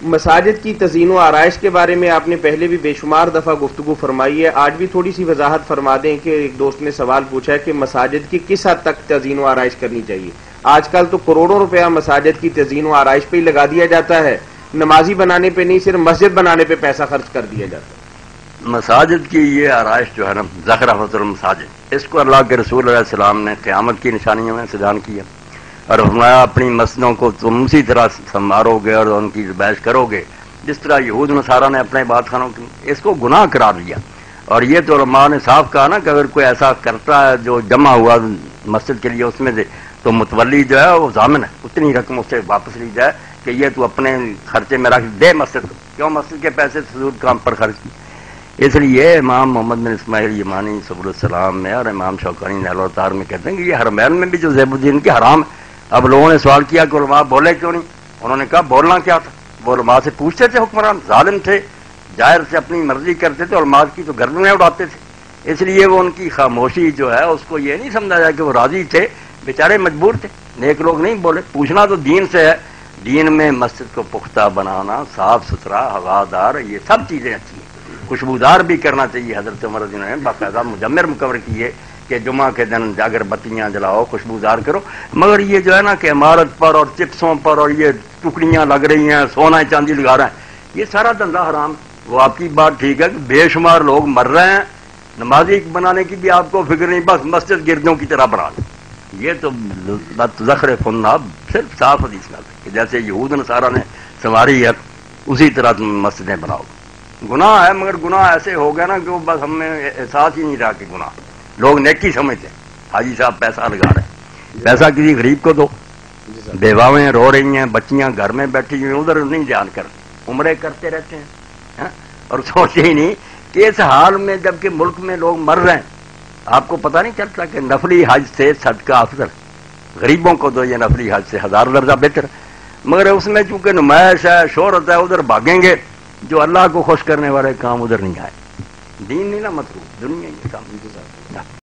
مساجد کی تزئین و آرائش کے بارے میں آپ نے پہلے بھی بے شمار دفعہ گفتگو فرمائی ہے، آج بھی تھوڑی سی وضاحت فرما دیں کہ ایک دوست نے سوال پوچھا ہے کہ مساجد کی کس حد تک تزئین و آرائش کرنی چاہیے؟ آج کل تو کروڑوں روپیہ مساجد کی تزئین و آرائش پہ ہی لگا دیا جاتا ہے، نمازی بنانے پہ نہیں، صرف مسجد بنانے پہ پیسہ خرچ کر دیا جاتا ہے۔ مساجد کی یہ آرائش جو ہے نا، زخرفۃ المساجد، اس کو اللہ کے رسول علیہ السلام نے قیامت کی نشانیوں میں سے بیان کیا اور فرمایا اپنی مسجدوں کو تم اسی طرح سنوارو گے اور ان کی بیش کرو گے جس طرح یہود نصارہ نے اپنے عبادت خانوں کی، اس کو گناہ قرار دیا۔ اور یہ تو علماء نے صاف کہا نا کہ اگر کوئی ایسا کرتا ہے جو جمع ہوا مسجد کے لیے اس میں سے، تو متولی جو ہے وہ ضامن ہے، اتنی رقم اس سے واپس لی جائے کہ یہ تو اپنے خرچے میں رکھ دے مسجد کو، کیوں مسجد کے پیسے فضول کام پر خرچ کی۔ اس لیے امام محمد بن اسماعیل یمانی سبل السلام میں اور امام شوکانی نیل الطار میں کہتے ہیں کہ یہ حرمین میں بھی جو زیب الدین کے حرام ہے۔ اب لوگوں نے سوال کیا کہ علماء بولے کیوں نہیں؟ انہوں نے کہا بولنا کیا تھا، وہ علماء سے پوچھتے تھے، حکمران ظالم تھے، جائر سے اپنی مرضی کرتے تھے، علماء کی تو گردنیں اڑاتے تھے۔ اس لیے وہ ان کی خاموشی جو ہے اس کو یہ نہیں سمجھا جائے کہ وہ راضی تھے، بیچارے مجبور تھے، نیک لوگ نہیں بولے۔ پوچھنا تو دین سے ہے، دین میں مسجد کو پختہ بنانا، صاف ستھرا، ہوادار، یہ سب چیزیں اچھی ہیں، خوشبودار بھی کرنا چاہیے۔ حضرت عمر رضی اللہ عنہ نے باقاعدہ مجمر مقرر کیے کہ جمعہ کے دن اگر بتیاں جلاؤ، خوشبودار کرو، مگر یہ جو ہے نا کہ عمارت پر اور چپسوں پر اور یہ ٹکڑیاں لگ رہی ہیں، سونا چاندی لگا رہے ہیں، یہ سارا دھندا حرام۔ وہ آپ کی بات ٹھیک ہے کہ بے شمار لوگ مر رہے ہیں، نمازی بنانے کی بھی آپ کو فکر نہیں، بس مسجد گردوں کی طرح بنا لیں۔ یہ تو زخرف الناب صرف صاف حدیث میں کہ جیسے یہود نصارہ نے سنواری ہے اسی طرح تم مسجدیں بناؤ۔ گناہ ہے، مگر گناہ ایسے ہو گیا نا کہ وہ بس ہمیں احساس ہی نہیں رہا کہ گناہ، لوگ نیکی سمجھتے ہیں۔ حاجی صاحب پیسہ لگا رہے ہیں، پیسہ کسی غریب کو دو، بیواویں رو رہی ہیں، بچیاں گھر میں بیٹھی ہوئی، ادھر نہیں دھیان کر، عمرے کرتے رہتے ہیں اور سوچتے ہی نہیں کہ اس حال میں جب کہ ملک میں لوگ مر رہے ہیں، آپ کو پتہ نہیں چلتا کہ نفلی حج سے صدقہ افضل، غریبوں کو دو یہ نفلی حج سے 1000 درجہ بہتر، مگر اس میں چونکہ نمائش ہے، شہرت ہے، ادھر بھاگیں گے، جو اللہ کو خوش کرنے والے کام ادھر نہیں آئے۔ دین نہیں نا مطلوب، دنیا ہی کام۔